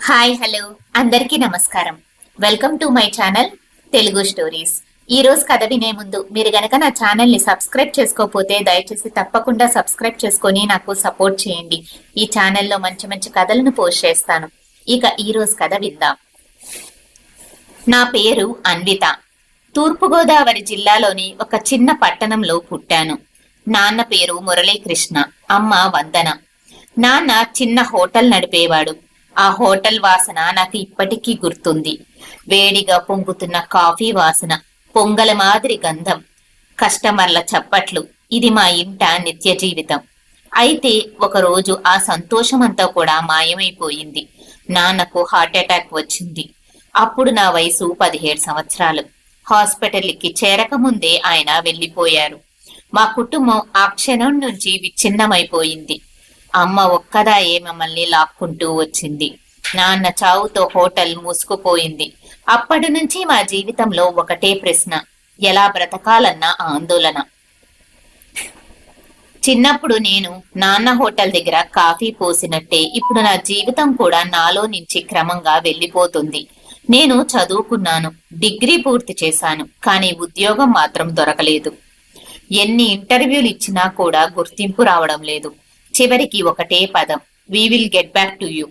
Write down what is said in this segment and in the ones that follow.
Hi hello అందరికీ నమస్కారం. Welcome to my channel Telugu stories. ఈ రోజు కథ వినే ముందు మీరు గనక నా ఛానల్ ని సబ్స్క్రైబ్ చేసుకోకపోతే దయచేసి తప్పకుండా సబ్స్క్రైబ్ చేసుకొని నాకు సపోర్ట్ చేయండి. ఈ ఛానల్లో మంచి మంచి కథలను పోస్ట్ చేస్తాను. ఇక ఈ రోజు కథ విందాం. నా పేరు అన్విత. తూర్పుగోదావరి జిల్లాలోని ఒక చిన్న పట్టణంలో పుట్టాను. నాన్న పేరు మురళీకృష్ణ, అమ్మ వందన. నాన్న చిన్న హోటల్ నడిపేవాడు. ఆ హోటల్ వాసన నాకు ఇప్పటికీ గుర్తుంది. వేడిగా పొంగుతున్న కాఫీ వాసన, పొంగల మాదిరి గంధం, కస్టమర్ల చప్పట్లు. ఇది మా ఇంట నిత్య జీవితం. అయితే ఒకరోజు ఆ సంతోషమంతా కూడా మాయమైపోయింది. నాన్నకు హార్ట్ అటాక్ వచ్చింది. అప్పుడు నా వయసు 17 సంవత్సరాలు. హాస్పిటల్కి చేరకముందే ఆయన వెళ్లిపోయారు. మా కుటుంబం ఆ క్షణం నుంచి విచ్ఛిన్నమైపోయింది. అమ్మ ఒక్కదాయే మమ్మల్ని లాక్కుంటూ వచ్చింది. నాన్న చావుతో హోటల్ మూసుకుపోయింది. అప్పటి నుంచి మా జీవితంలో ఒకటే ప్రశ్న, ఎలా బ్రతకాలన్న ఆందోళన. చిన్నప్పుడు నేను నాన్న హోటల్ దగ్గర కాఫీ పోసినట్టే ఇప్పుడు నా జీవితం కూడా నాలో నుంచి క్రమంగా వెళ్లిపోతుంది. నేను చదువుకున్నాను, డిగ్రీ పూర్తి చేశాను, కానీ ఉద్యోగం మాత్రం దొరకలేదు. ఎన్ని ఇంటర్వ్యూలు ఇచ్చినా కూడా గుర్తింపు రావడం లేదు. చివరికి ఒకటే పదం, we will get back to you.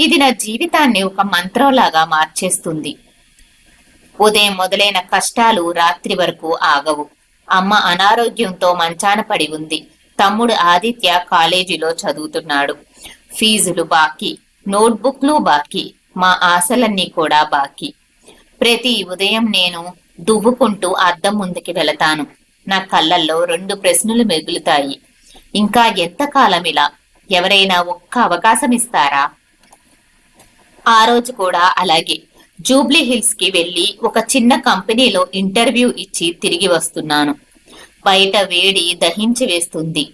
ఇది నా జీవితాన్ని ఒక మంత్రంలాగా మార్చేస్తుంది. ఉదయం మొదలైన కష్టాలు రాత్రి వరకు ఆగవు. అమ్మ అనారోగ్యంతో మంచాన పడి ఉంది. తమ్ముడు ఆదిత్య కాలేజీలో చదువుతున్నాడు. ఫీజులు బాకీ, నోట్బుక్లు బాకీ, మా ఆశలన్నీ కూడా బాకీ. ప్రతి ఉదయం నేను దువ్వుకుంటూ అద్దం ముందుకి వెళతాను. నా కళ్ళల్లో 2 ప్రశ్నలు మిగులుతాయి. ఇంకా ఎంతకాలం ఇలా? ఎవరైనా ఒక్క అవకాశం ఇస్తారా? ఆ రోజు కూడా అలాగే జూబ్లీ హిల్స్ కి వెళ్లి ఒక చిన్న కంపెనీలో ఇంటర్వ్యూ ఇచ్చి తిరిగి వస్తున్నాను. బయట వేడి దహించి వేస్తుంది.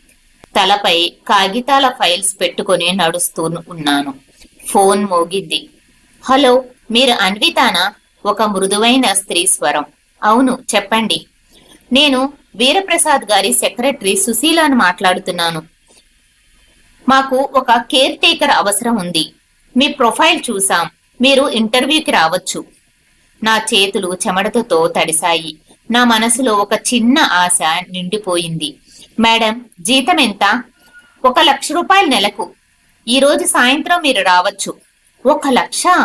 తలపై కాగితాల ఫైల్స్ పెట్టుకుని నడుస్తూ ఉన్నాను. ఫోన్ మోగింది. హలో, మీరు అన్వితానా? ఒక మృదువైన స్త్రీ స్వరం. అవును, చెప్పండి. నేను వీరప్రసాద్ గారి సెక్రటరీ సుశీలాను మాట్లాడుతున్నాను. మాకు ఒక కేర్ టేకర్ అవసరం ఉంది. మీ ప్రొఫైల్ చూసాం, మీరు ఇంటర్వ్యూకి రావచ్చు. నా చేతులు చెమటతో తడిశాయి. నా మనసులో ఒక చిన్న ఆశ నిండిపోయింది. మేడం, జీతం ఎంత? 1,00,000 రూపాయలు నెలకు. ఈ రోజు సాయంత్రం మీరు రావచ్చు. 1,00,000?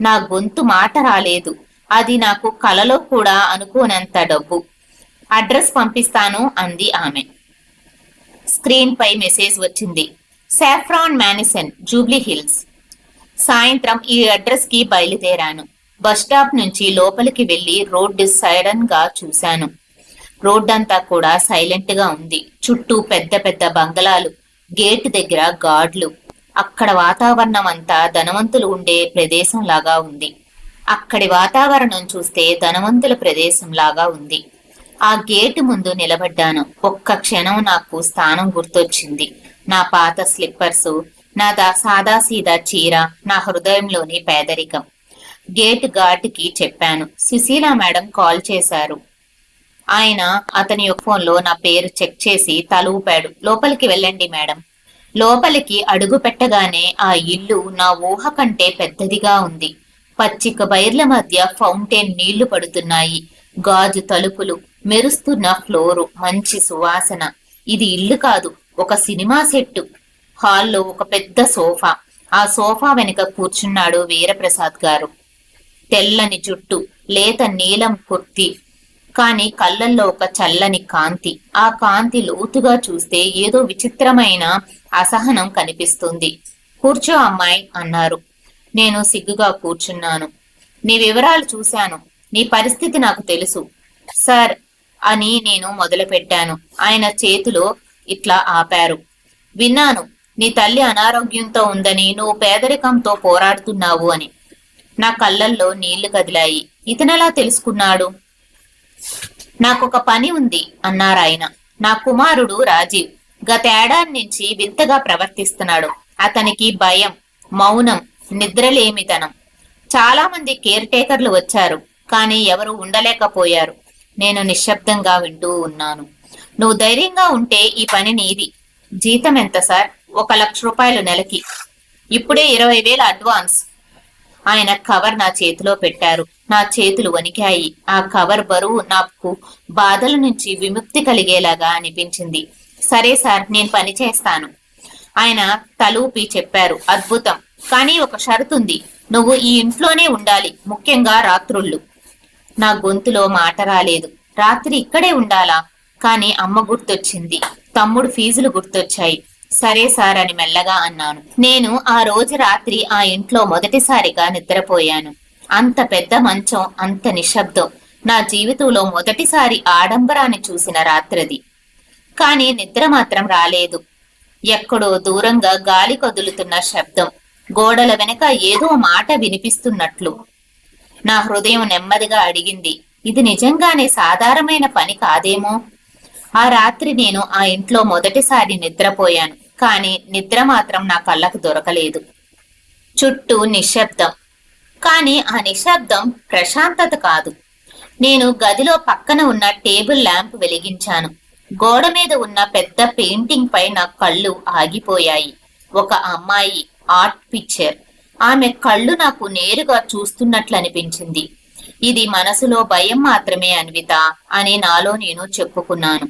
నా గొంతు మాట రాలేదు. అది నాకు కలలో కూడా అనుకోనంత డబ్బు. అడ్రస్ పంపిస్తాను అంది ఆమె. స్క్రీన్ పై మెసేజ్ వచ్చింది. Saffron mansion, Jubilee Hills. సాయంత్రం ఈ అడ్రస్ కి బయలుదేరాను. బస్ స్టాప్ నుంచి లోపలికి వెళ్లి రోడ్డు సడన్ గా చూశాను. రోడ్డంతా కూడా సైలెంట్ గా ఉంది. చుట్టూ పెద్ద పెద్ద బంగళాలు, గేట్ దగ్గర గార్డులు. అక్కడ వాతావరణం అంతా ధనవంతులు ఉండే ప్రదేశం లాగా ఉంది. అక్కడి వాతావరణం చూస్తే ధనవంతుల ప్రదేశం లాగా ఉంది. ఆ గేటు ముందు నిలబడ్డాను. ఒక్క క్షణం నాకు స్థానం గుర్తొచ్చింది. నా పాత స్లిప్పర్సు, నా సాదాసీదా చీర, నా హృదయంలోని పేదరికం. గేట్ గార్డుకి చెప్పాను, సుశీల మేడం కాల్ చేశారు. ఆయన అతని ఫోన్లో నా పేరు చెక్ చేసి తల ఊపాడు. లోపలికి వెళ్ళండి మేడం. లోపలికి అడుగు పెట్టగానే ఆ ఇల్లు నా ఊహ కంటే పెద్దదిగా ఉంది. పచ్చిక బైర్ల మధ్య ఫౌంటైన్ నీళ్లు పడుతున్నాయి. గాజు తలుపులు, మెరుస్తున్న ఫ్లోరు, మంచి సువాసన. ఇది ఇల్లు కాదు, ఒక సినిమా సెట్టు. హాల్లో ఒక పెద్ద సోఫా. ఆ సోఫా వెనుక కూర్చున్నాడు వీరప్రసాద్ గారు. తెల్లని జుట్టు, లేత నీలం కుర్తి, కాని కళ్ళల్లో ఒక చల్లని కాంతి. ఆ కాంతి లోతుగా చూస్తే ఏదో విచిత్రమైన అసహనం కనిపిస్తుంది. కూర్చో అమ్మాయి అన్నారు. నేను సిగ్గుగా కూర్చున్నాను. నీ వివరాలు చూశాను, నీ పరిస్థితి నాకు తెలుసు సార్ అని నేను మొదలుపెట్టాను. ఆయన చేతిలో ఇట్లా ఆపారు. విన్నాను, నీ తల్లి అనారోగ్యంతో ఉందని, నువ్వు పేదరికంతో పోరాడుతున్నావు అని. నా కళ్ళల్లో నీళ్లు కదిలాయి. ఇతనెలా తెలుసుకున్నాడు? నాకొక పని ఉంది అన్నారాయన. నా కుమారుడు రాజీవ్ గతేడాది నుంచి వింతగా ప్రవర్తిస్తున్నాడు. అతనికి భయం, మౌనం, నిద్రలేమితనం. చాలా మంది కేర్ టేకర్లు వచ్చారు, కానీ ఎవరు ఉండలేకపోయారు. నేను నిశ్శబ్దంగా వింటూ ఉన్నాను. నువ్వు ధైర్యంగా ఉంటే ఈ పని నీది. జీతం ఎంత సార్? 1,00,000 రూపాయలు నెలకి. ఇప్పుడే 20,000 అడ్వాన్స్. ఆయన కవర్ నా చేతిలో పెట్టారు. నా చేతులు వణికాయి. ఆ కవర్ బరువు నాకు బాధల నుంచి విముక్తి కలిగేలాగా అనిపించింది. సరే సార్, నేను పని చేస్తాను. ఆయన తలూపి చెప్పారు. అద్భుతం. కానీ ఒక షరతుంది. నువ్వు ఈ ఇంట్లోనే ఉండాలి, ముఖ్యంగా రాత్రుళ్ళు. నా గొంతులో మాట రాలేదు. రాత్రి ఇక్కడే ఉండాలా? కానీ అమ్మ గుర్తొచ్చింది, తమ్ముడు ఫీజులు గుర్తొచ్చాయి. సరే సార్ అని మెల్లగా అన్నాను. నేను ఆ రోజు రాత్రి ఆ ఇంట్లో మొదటిసారిగా నిద్రపోయాను. అంత పెద్ద మంచం, అంత నిశ్శబ్దం. నా జీవితంలో మొదటిసారి ఆడంబరాన్ని చూసిన రాత్రది. కానీ నిద్ర మాత్రం రాలేదు. ఎక్కడో దూరంగా గాలి కదులుతున్న శబ్దం, గోడల వెనక ఏదో మాట వినిపిస్తున్నట్లు. నా హృదయం నెమ్మదిగా అడిగింది, ఇది నిజంగానే సాధారణమైన పని కాదేమో? ఆ రాత్రి నేను ఆ ఇంట్లో మొదటిసారి నిద్రపోయాను. కానీ నిద్ర మాత్రం నా కళ్ళకు దొరకలేదు. చుట్టూ నిశ్శబ్దం. కానీ ఆ నిశ్శబ్దం ప్రశాంతత కాదు. నేను గదిలో పక్కన ఉన్న టేబుల్ ల్యాంప్ వెలిగించాను. గోడ మీద ఉన్న పెద్ద పెయింటింగ్ పై నా కళ్ళు ఆగిపోయాయి. ఒక అమ్మాయి ఆర్ట్ పిక్చర్. ఆమె కళ్ళు నాకు నేరుగా చూస్తున్నట్లు అనిపించింది. ఇది మనసులో భయం మాత్రమే అన్విత అని నాలో నేను చెప్పుకున్నాను.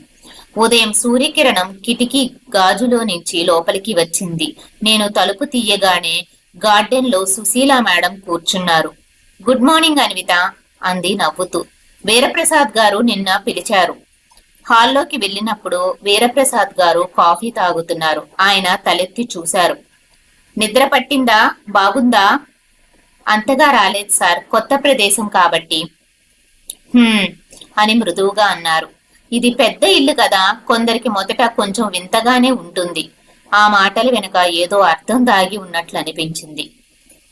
ఉదయం సూర్యకిరణం కిటికీ గాజులో నుంచి లోపలికి వచ్చింది. నేను తలుపు తీయగానే గార్డెన్ లో సుశీల మేడం కూర్చున్నారు. గుడ్ మార్నింగ్ అన్విత అంది నవ్వుతూ. వీరప్రసాద్ గారు నిన్న పిలిచారు. హాల్లోకి వెళ్ళినప్పుడు వీరప్రసాద్ గారు కాఫీ తాగుతున్నారు. ఆయన తలెత్తి చూశారు. నిద్ర పట్టిందా? బాగుందా? అంతగా రాలేదు సార్, కొత్త ప్రదేశం కాబట్టి. అని మృదువుగా అన్నారు. ఇది పెద్ద ఇల్లు కదా, కొందరికి మొదట కొంచెం వింతగానే ఉంటుంది. ఆ మాటల వెనుక ఏదో అర్థం దాగి ఉన్నట్లు అనిపించింది.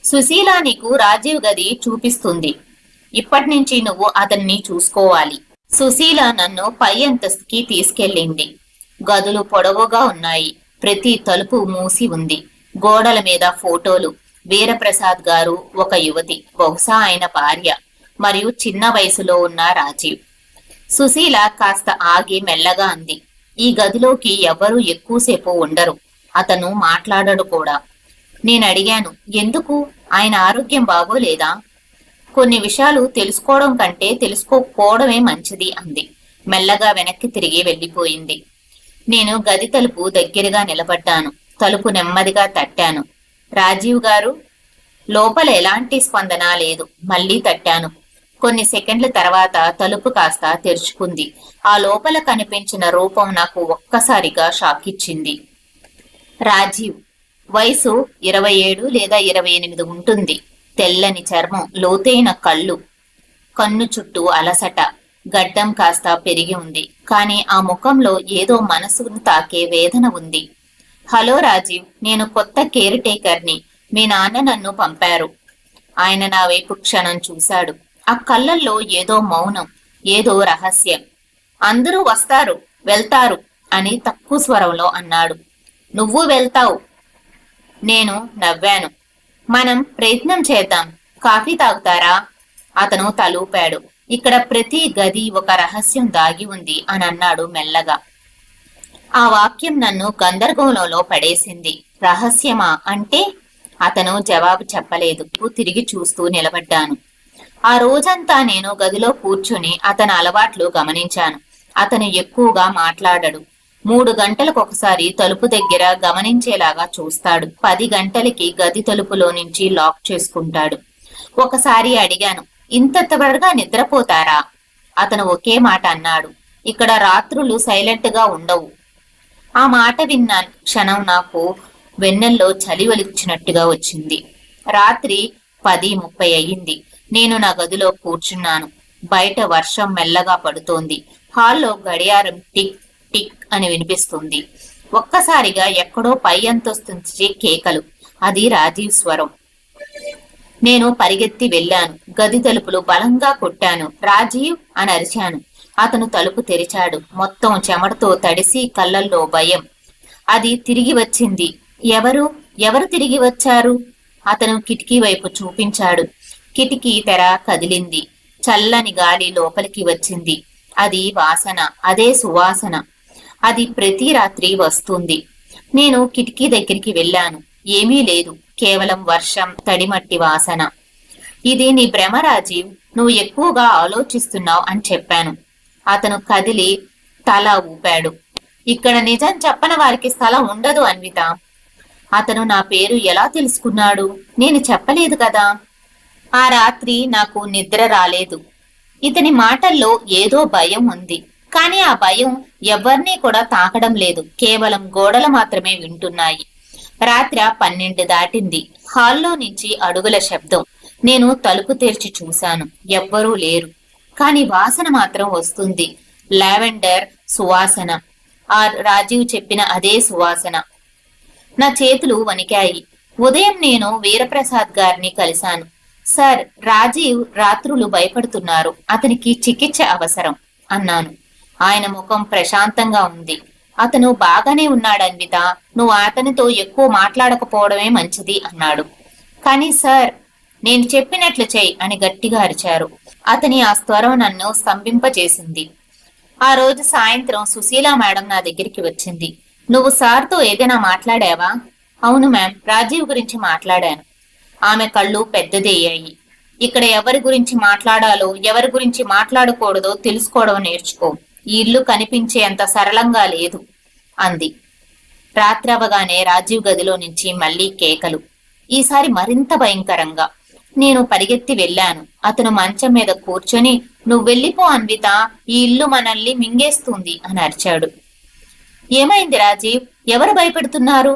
సుశీల నీకు రాజీవ్ గది చూపిస్తుంది. ఇప్పటి నుంచి నువ్వు అతన్ని చూసుకోవాలి. సుశీల నన్ను పై అంతస్తుకి తీసుకెళ్ళింది. గదులు పొడవుగా ఉన్నాయి. ప్రతి తలుపు మూసి ఉంది. గోడల మీద ఫోటోలు. వీరప్రసాద్ గారు, ఒక యువతి, బహుశా ఆయన భార్య, మరియు చిన్న వయసులో ఉన్న రాజీవ్. సుశీల కాస్త ఆగి మెల్లగా అంది, ఈ గదిలోకి ఎవరూ ఎక్కువసేపు ఉండరు. అతను మాట్లాడడు కూడా. నేను అడిగాను, ఎందుకు? ఆయన ఆరోగ్యం బాగోలేదా? కొన్ని విషయాలు తెలుసుకోవడం కంటే తెలుసుకోకపోవడమే మంచిది అంది. మెల్లగా వెనక్కి తిరిగి వెళ్ళిపోయింది. నేను గది తలుపు దగ్గరగా నిలబడ్డాను. తలుపు నెమ్మదిగా తట్టాను. రాజీవ్ గారు? లోపల ఎలాంటి స్పందన లేదు. మళ్ళీ తట్టాను. కొన్ని సెకండ్ల తర్వాత తలుపు కాస్త తెరుచుకుంది. ఆ లోపల కనిపించిన రూపం నాకు ఒక్కసారిగా షాక్ ఇచ్చింది. రాజీవ్. వయసు 27 లేదా 28 ఉంటుంది. తెల్లని చర్మం, లోతైన కళ్ళు, కన్ను చుట్టూ అలసట, గడ్డం కాస్త పెరిగి ఉంది. కానీ ఆ ముఖంలో ఏదో మనసును తాకే వేదన ఉంది. హలో రాజీవ్, నేను కొత్త కేర్ టేకర్ని. మీ నాన్న నన్ను పంపారు. ఆయన నా వైపు క్షణం చూశాడు. ఆ కళ్ళల్లో ఏదో మౌనం, ఏదో రహస్యం. అందరూ వస్తారు, వెళ్తారు అని తక్కువ స్వరంలో అన్నాడు. నువ్వు వెళ్తావు. నేను నవ్వాను. మనం ప్రయత్నం చేద్దాం. కాఫీ తాగుతారా? అతను తలూపాడు. ఇక్కడ ప్రతి గది ఒక రహస్యం దాగి ఉంది అని అన్నాడు మెల్లగా. ఆ వాక్యం నన్ను గందరగోళంలో పడేసింది. రహస్యమా అంటే? అతను జవాబు చెప్పలేదు. తిరిగి చూస్తూ నిలబడ్డాను. ఆ రోజంతా నేను గదిలో కూర్చుని అతని అలవాట్లు గమనించాను. అతను ఎక్కువగా మాట్లాడడు. 3 గంటలకు ఒకసారి తలుపు దగ్గర గమనించేలాగా చూస్తాడు. 10 గంటలకి గది తలుపులో నుంచి లాక్ చేసుకుంటాడు. ఒకసారి అడిగాను, ఇంత త్వరగా నిద్రపోతారా? అతను ఒకే మాట అన్నాడు, ఇక్కడ రాత్రులు సైలెంట్ గా ఉండవు. ఆ మాట విన్న క్షణం నాకు వెన్నెల్లో చలి వలిచినట్టుగా వచ్చింది. రాత్రి 10:30 అయ్యింది. నేను నా గదిలో కూర్చున్నాను. బయట వర్షం మెల్లగా పడుతోంది. హాల్లో గడియారం టిక్ టిక్ అని వినిపిస్తుంది. ఒక్కసారిగా ఎక్కడో పై అంతస్తు నుంచి కేకలు. అది రాజీవ్ స్వరం. నేను పరిగెత్తి వెళ్ళాను. గది తలుపులు బలంగా కొట్టాను. రాజీవ్ అని అరిచాను. అతను తలుపు తెరిచాడు. మొత్తం చెమటతో తడిసి, కళ్ళల్లో భయం. అది తిరిగి వచ్చింది. ఎవరు తిరిగి వచ్చారు? అతను కిటికీ వైపు చూపించాడు. కిటికీ తెర కదిలింది. చల్లని గాలి లోపలికి వచ్చింది. అది వాసన, అదే సువాసన. అది ప్రతి రాత్రి వస్తుంది. నేను కిటికీ దగ్గరికి వెళ్ళాను. ఏమీ లేదు, కేవలం వర్షం, తడిమట్టి వాసన. ఇది నీ భ్రమ రాజీవ్, నువ్వు ఎక్కువగా ఆలోచిస్తున్నావు అని చెప్పాను. అతను కదిలి తల ఊపాడు. ఇక్కడ నిజం చెప్పని వారికి స్థలం ఉండదు అన్విత. అతను నా పేరు ఎలా తెలుసుకున్నాడు? నేను చెప్పలేదు కదా. ఆ రాత్రి నాకు నిద్ర రాలేదు. ఇతని మాటల్లో ఏదో భయం ఉంది, కానీ ఆ భయం ఎవరినీ కూడా తాకడం లేదు. కేవలం గోడలు మాత్రమే వింటున్నాయి. రాత్రి 12 దాటింది. హాల్లో నుంచి అడుగుల శబ్దం. నేను తలుపు తెరిచి చూశాను. ఎవ్వరూ లేరు, కాని వాసన మాత్రం వస్తుంది. లావెండర్ సువాసన. ఆ రాజీవ్ చెప్పిన అదే సువాసన. నా చేతులు వణికాయి. ఉదయం నేను వీరప్రసాద్ గారిని కలిశాను. సార్, రాజీవ్ రాత్రులు భయపడుతున్నారు, అతనికి చికిత్స అవసరం అన్నాను. ఆయన ముఖం ప్రశాంతంగా ఉంది. అతను బాగానే ఉన్నాడు అన్విత, నువ్వు అతనితో ఎక్కువ మాట్లాడకపోవడమే మంచిది అన్నాడు. కానీ సార్, నేను చెప్పినట్లు చెయ్యి అని గట్టిగా అరిచారు. అతని ఆ స్వరం నన్ను స్తంభింపజేసింది. ఆ రోజు సాయంత్రం సుశీల మేడం నా దగ్గరికి వచ్చింది. నువ్వు సార్తో ఏదైనా మాట్లాడావా? అవును మ్యామ్, రాజీవ్ గురించి మాట్లాడాను. ఆమె కళ్ళు పెద్దదయ్యాయి. ఇక్కడ ఎవరి గురించి మాట్లాడాలో ఎవరి గురించి మాట్లాడకూడదో తెలుసుకోవడం నేర్చుకో. ఈ ఇల్లు కనిపించేంత సరళంగా లేదు అంది. రాత్రి అవగానే రాజీవ్ గదిలో నుంచి మళ్లీ కేకలు. ఈసారి మరింత భయంకరంగా. నేను పరిగెత్తి వెళ్ళాను. అతను మంచం మీద కూర్చొని, నువ్వు వెళ్ళిపో అన్విత, ఈ ఇల్లు మనల్ని మింగేస్తుంది అని అరిచాడు. ఏమైంది రాజీవ్, ఎవరు భయపెడుతున్నారు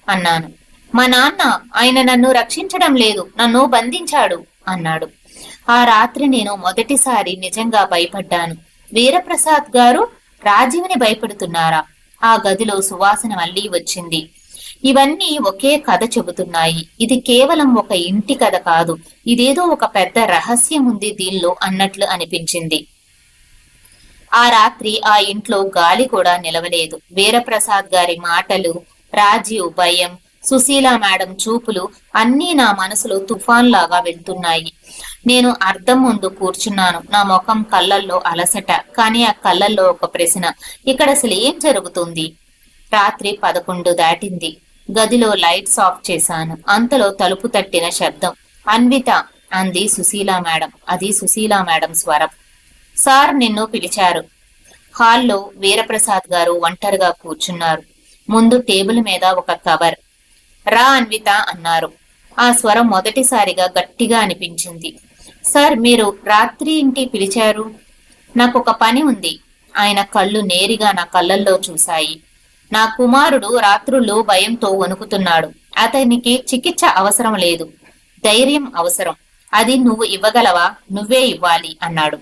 అన్నాను. మా నాన్న, ఆయన నన్ను రక్షించడం లేదు, నన్ను బంధించాడు అన్నాడు. ఆ రాత్రి నేను మొదటిసారి నిజంగా భయపడ్డాను. వీరప్రసాద్ గారు రాజీవ్ని భయపెడుతున్నారా? ఆ గదిలో సువాసన మళ్లీ వచ్చింది. ఇవన్నీ ఒకే కథ చెబుతున్నాయి. ఇది కేవలం ఒక ఇంటి కథ కాదు, ఇదేదో ఒక పెద్ద రహస్యం ఉంది దీనిలో అన్నట్లు అనిపించింది. ఆ రాత్రి ఆ ఇంట్లో గాలి కూడా నిలవలేదు. వీరప్రసాద్ గారి మాటలు, రాజీవ్ భయం, సుశీల మేడం చూపులు అన్నీ నా మనసులో తుఫాన్ లాగా వెళ్తున్నాయి. నేను అద్దం ముందు కూర్చున్నాను. నా ముఖం కళ్ళల్లో అలసట, కానీ ఆ కళ్ళల్లో ఒక ప్రశ్న, ఇక్కడ అసలు ఏం జరుగుతుంది? రాత్రి 11 దాటింది. గదిలో లైట్స్ ఆఫ్ చేశాను. అంతలో తలుపు తట్టిన శబ్దం. అన్విత అంది సుశీల మేడం. అది సుశీల మేడం స్వరం. సార్, నిన్ను పిలిచారు. హాల్లో వీరప్రసాద్ గారు ఒంటరిగా కూర్చున్నారు. ముందు టేబుల్ మీద ఒక కవర్. రా అన్విత అన్నారు. ఆ స్వరం మొదటిసారిగా గట్టిగా అనిపించింది. సార్, మీరు రాత్రి ఇంటి పిలిచారు? నాకొక పని ఉంది. ఆయన కళ్ళు నేరుగా నా కళ్ళల్లో చూశాయి. నా కుమారుడు రాత్రులు భయంతో వణుకుతున్నాడు. అతనికి చికిత్స అవసరం లేదు, ధైర్యం అవసరం. అది నువ్వు ఇవ్వగలవా? నువ్వే ఇవ్వాలి అన్నాడు.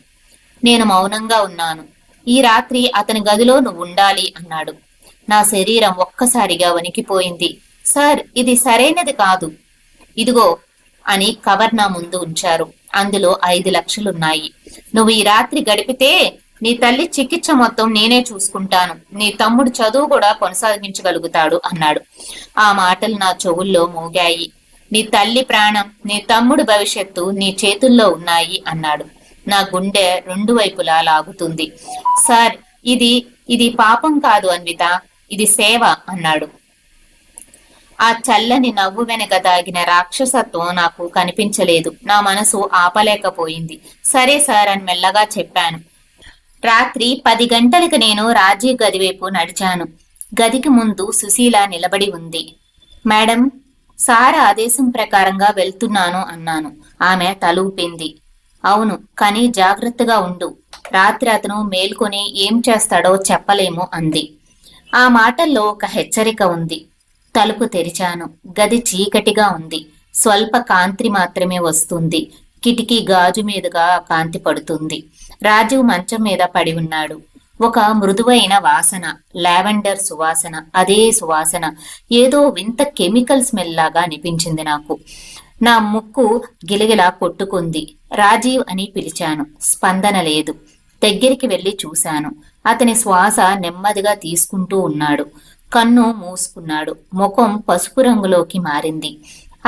నేను మౌనంగా ఉన్నాను. ఈ రాత్రి అతని గదిలో నువ్వు ఉండాలి అన్నాడు. నా శరీరం ఒక్కసారిగా వణికిపోయింది. సార్, ఇది సరైనది కాదు. ఇదిగో అని కవర్ నా ముందు ఉంచారు. అందులో 5 లక్షలున్నాయి. నువ్వు ఈ రాత్రి గడిపితే నీ తల్లి చికిత్స మొత్తం నేనే చూసుకుంటాను. నీ తమ్ముడు చదువు కూడా కొనసాగించగలుగుతాడు అన్నాడు. ఆ మాటలు నా చెవుల్లో మోగాయి. నీ తల్లి ప్రాణం, నీ తమ్ముడు భవిష్యత్తు నీ చేతుల్లో ఉన్నాయి అన్నాడు. నా గుండె 2 వైపులా లాగుతుంది. సార్, ఇది పాపం కాదు అన్విత, ఇది సేవ అన్నాడు. ఆ చల్లని నవ్వు వెనక దాగిన రాక్షసత్వం నాకు కనిపించలేదు. నా మనసు ఆపలేకపోయింది. సరే సార్ అని మెల్లగా చెప్పాను. రాత్రి 10 గంటలకు నేను రాజీవ్ గది వైపు నడిచాను. గదికి ముందు సుశీల నిలబడి ఉంది. మేడం, సార్ ఆదేశం ప్రకారంగా వెళ్తున్నాను అన్నాను. ఆమె తలూపింది. అవును, కానీ జాగ్రత్తగా ఉండు. రాత్రి అతను మేల్కొని ఏం చేస్తాడో చెప్పలేము అంది. ఆ మాటల్లో ఒక హెచ్చరిక ఉంది. తలుపు తెరిచాను. గది చీకటిగా ఉంది. స్వల్ప కాంతి మాత్రమే వస్తుంది. కిటికీ గాజు మీదుగా కాంతి పడుతుంది. రాజీవ్ మంచం మీద పడి ఉన్నాడు. ఒక మృదువైన వాసన, లావెండర్ సువాసన. అదే సువాసన ఏదో వింత కెమికల్ స్మెల్ లాగా అనిపించింది నాకు. నా ముక్కు గిలగిలా కొట్టుకుంది. రాజీవ్ అని పిలిచాను. స్పందన లేదు. దగ్గరికి వెళ్లి చూశాను. అతని శ్వాస నెమ్మదిగా తీసుకుంటూ ఉన్నాడు. కన్ను మూసుకున్నాడు. ముఖం పసుపు రంగులోకి మారింది.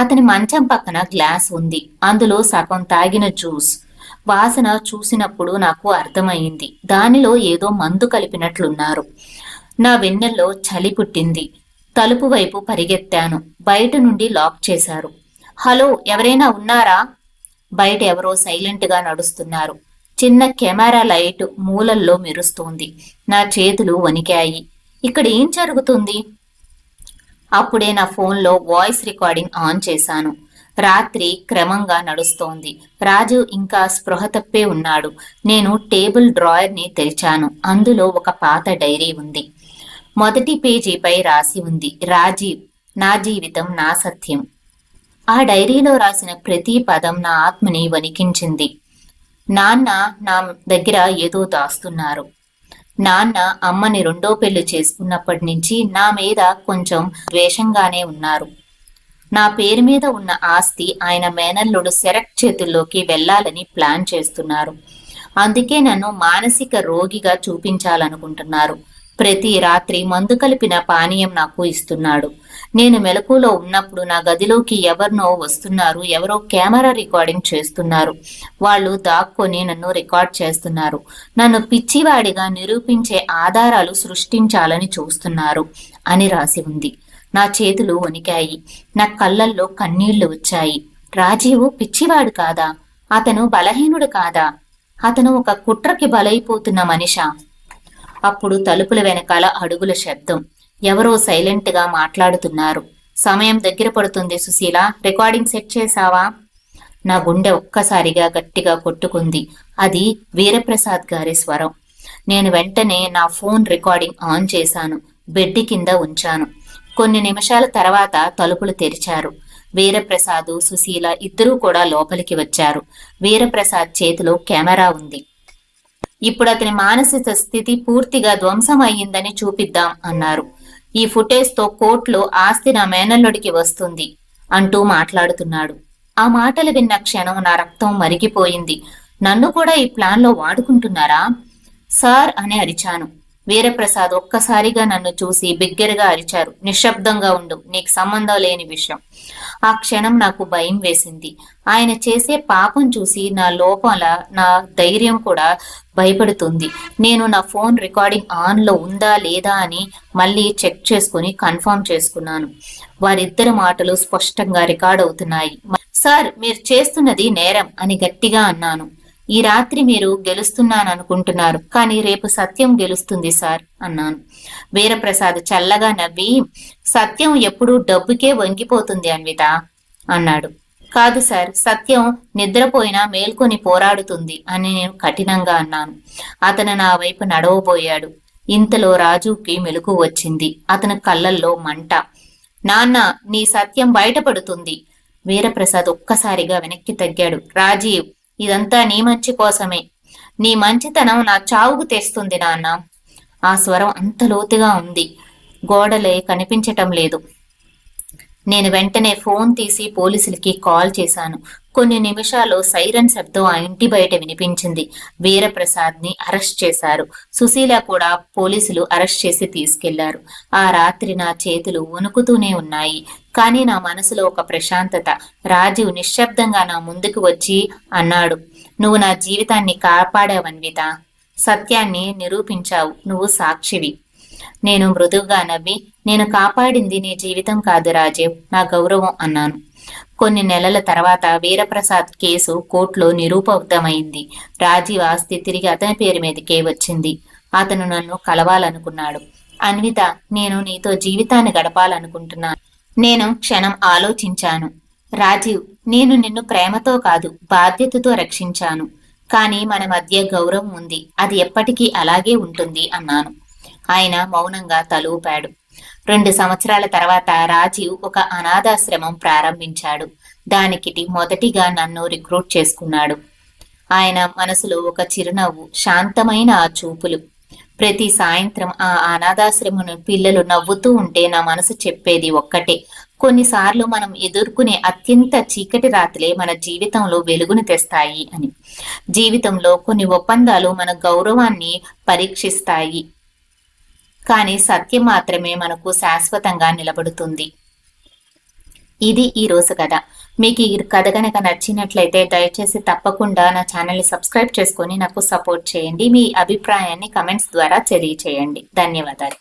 అతని మంచం పక్కన గ్లాస్ ఉంది. అందులో సగం తాగిన జ్యూస్. వాసన చూసినప్పుడు నాకు అర్థమైంది. దానిలో ఏదో మందు కలిపినట్లున్నారు. నా వెన్నెల్లో చలి పుట్టింది. తలుపు వైపు పరిగెత్తాను. బయట నుండి లాక్ చేశారు. హలో, ఎవరైనా ఉన్నారా? బయట ఎవరో సైలెంట్ గా నడుస్తున్నారు. చిన్న కెమెరా లైట్ మూలల్లో మెరుస్తోంది. నా చేతులు వణికాయి. ఇక్కడ ఏం జరుగుతుంది? అప్పుడే నా ఫోన్లో వాయిస్ రికార్డింగ్ ఆన్ చేశాను. రాత్రి క్రమంగా నడుస్తోంది. రాజు ఇంకా స్పృహ తప్పే ఉన్నాడు. నేను టేబుల్ డ్రాయర్ని తెరిచాను. అందులో ఒక పాత డైరీ ఉంది. మొదటి పేజీపై రాసి ఉంది, రాజీవ్, నా జీవితం నా సత్యం. ఆ డైరీలో రాసిన ప్రతి పదం నా ఆత్మని వణికించింది. నాన్న నా దగ్గర ఏదో దాస్తున్నారు. నాన్న అమ్మని రెండో పెళ్లి చేసుకున్నప్పటి నుంచి నా మీద కొంచెం ద్వేషంగానే ఉన్నారు. నా పేరు మీద ఉన్న ఆస్తి ఆయన మేనల్లుడు శరత్ చేతుల్లోకి వెళ్లాలని ప్లాన్ చేస్తున్నారు. అందుకే నన్ను మానసిక రోగిగా చూపించాలనుకుంటున్నారు. ప్రతి రాత్రి మందు కలిపిన పానీయం నాకు ఇస్తున్నాడు. నేను మెలకులో ఉన్నప్పుడు నా గదిలోకి ఎవరినో వస్తున్నారు. ఎవరో కెమెరా రికార్డింగ్ చేస్తున్నారు. వాళ్ళు దాక్కొని నన్ను రికార్డ్ చేస్తున్నారు. నన్ను పిచ్చివాడిగా నిరూపించే ఆధారాలు సృష్టించాలని చూస్తున్నారు అని రాసి ఉంది. నా చేతులు వణికాయి. నా కళ్ళల్లో కన్నీళ్లు వచ్చాయి. రాజీవు పిచ్చివాడు కాదా? అతను బలహీనుడు కాదా? అతను ఒక కుట్రకి బలైపోతున్న మనిషా? అప్పుడు తలుపుల వెనకాల అడుగుల శబ్దం. ఎవరో సైలెంట్ గా మాట్లాడుతున్నారు. సమయం దగ్గర పడుతుంది సుశీల, రికార్డింగ్ సెట్ చేశావా? నా గుండె ఒక్కసారిగా గట్టిగా కొట్టుకుంది. అది వీరప్రసాద్ గారి స్వరం. నేను వెంటనే నా ఫోన్ రికార్డింగ్ ఆన్ చేశాను. బెడ్ కింద ఉంచాను. కొన్ని నిమిషాల తర్వాత తలుపులు తెరిచారు. వీరప్రసాద్, సుశీల ఇద్దరూ కూడా లోపలికి వచ్చారు. వీరప్రసాద్ చేతిలో కెమెరా ఉంది. ఇప్పుడు అతని మానసిక స్థితి పూర్తిగా ధ్వంసం అయ్యిందని చూపిద్దాం అన్నారు. ఈ ఫుటేజ్ తో కోర్టులో ఆస్తి నా మేనల్లుడికి వస్తుంది అంటూ మాట్లాడుతున్నాడు. ఆ మాటలు విన్న క్షణం నా రక్తం మరిగిపోయింది. నన్ను కూడా ఈ ప్లాన్ లో వాడుకుంటున్నారా సార్ అని అరిచాను. వీరప్రసాద్ ఒక్కసారిగా నన్ను చూసి బిగ్గరగా అరిచారు, నిశ్శబ్దంగా ఉండు, నీకు సంబంధం లేని విషయం. ఆ క్షణం నాకు భయం వేసింది. ఆయన చేసే పాపం చూసి నా లోపల నా ధైర్యం కూడా భయపడుతుంది. నేను నా ఫోన్ రికార్డింగ్ ఆన్ లో ఉందా లేదా అని మళ్ళీ చెక్ చేసుకుని కన్ఫర్మ్ చేసుకున్నాను. వారిద్దరి మాటలు స్పష్టంగా రికార్డ్ అవుతున్నాయి. సార్, మీరు చేస్తున్నది నేరం అని గట్టిగా అన్నాను. ఈ రాత్రి మీరు గెలుస్తున్నాననుకుంటున్నారు, కానీ రేపు సత్యం గెలుస్తుంది సార్ అన్నాను. వీరప్రసాద్ చల్లగా నవ్వి, సత్యం ఎప్పుడూ డబ్బుకే వంగిపోతుంది అన్విత అన్నాడు. కాదు సార్, సత్యం నిద్రపోయినా మేల్కొని పోరాడుతుంది అని నేను కఠినంగా అన్నాను. అతను నా వైపు నడవబోయాడు. ఇంతలో రాజుకి మెలకు వచ్చింది. అతని కళ్ళల్లో మంట. నాన్న, నీ సత్యం బయటపడుతుంది. వీరప్రసాద్ ఒక్కసారిగా వెనక్కి తగ్గాడు. రాజీవ్, ఇదంతా నీ మంచి కోసమే. నీ మంచితనం నా చావుకు తెస్తుంది నాన్న. ఆ స్వరం అంత లోతుగా ఉంది. గోడలే కనిపించటం లేదు. నేను వెంటనే ఫోన్ తీసి పోలీసులకి కాల్ చేశాను. కొన్ని నిమిషాల్లో సైరన్ శబ్దం ఆ ఇంటి బయట వినిపించింది. వీరప్రసాద్ ని అరెస్ట్ చేశారు. సుశీల కూడా పోలీసులు అరెస్ట్ చేసి తీసుకెళ్లారు. ఆ రాత్రి నా చేతులు వణుకుతూనే ఉన్నాయి. కానీ నా మనసులో ఒక ప్రశాంతత. రాజీవ్ నిశ్శబ్దంగా నా ముందుకు వచ్చి అన్నాడు, నువ్వు నా జీవితాన్ని కాపాడావన్విత. సత్యాన్ని నిరూపించావు. నువ్వు సాక్షివి. నేను మృదువుగా నవ్వి, నేను కాపాడింది నీ జీవితం కాదు రాజీవ్, నా గౌరవం అన్నాను. కొన్ని నెలల తర్వాత వీరప్రసాద్ కేసు కోర్టులో నిరూపితమైంది. రాజీవ్ ఆస్తి తిరిగి అతని పేరు మీదకే వచ్చింది. అతను నన్ను కలవాలనుకున్నాడు. అన్విత, నేను నీతో జీవితాన్ని గడపాలనుకుంటున్నాను. నేను క్షణం ఆలోచించాను. రాజీవ్, నేను నిన్ను ప్రేమతో కాదు, బాధ్యతతో రక్షించాను. కానీ మన మధ్య గౌరవం ఉంది. అది ఎప్పటికీ అలాగే ఉంటుంది అన్నాను. ఆయన మౌనంగా తలూపాడు. 2 సంవత్సరాల తర్వాత రాజీవ్ ఒక అనాథాశ్రమం ప్రారంభించాడు. దానికి మొదటిగా నన్ను రిక్రూట్ చేసుకున్నాడు. ఆయన మనసులో ఒక చిరునవ్వు, శాంతమైన ఆ చూపులు. ప్రతి సాయంత్రం ఆ అనాథాశ్రమం పిల్లలు నవ్వుతూ ఉంటే నా మనసు చెప్పేది ఒక్కటే, కొన్నిసార్లు మనం ఎదుర్కొనే అత్యంత చీకటి రాత్రులే మన జీవితంలో వెలుగును తెస్తాయి అని. జీవితంలో కొన్ని ఒప్పందాలు మన గౌరవాన్ని పరీక్షిస్తాయి, కానీ సత్యం మాత్రమే మనకు శాశ్వతంగా నిలబడుతుంది. ఇది ఈ రోజు కథ. మీకు ఈ కథ కనుక నచ్చినట్లయితే దయచేసి తప్పకుండా నా ఛానల్ని సబ్స్క్రైబ్ చేసుకొని నాకు సపోర్ట్ చేయండి. మీ అభిప్రాయాన్ని కమెంట్స్ ద్వారా తెలియచేయండి. ధన్యవాదాలు.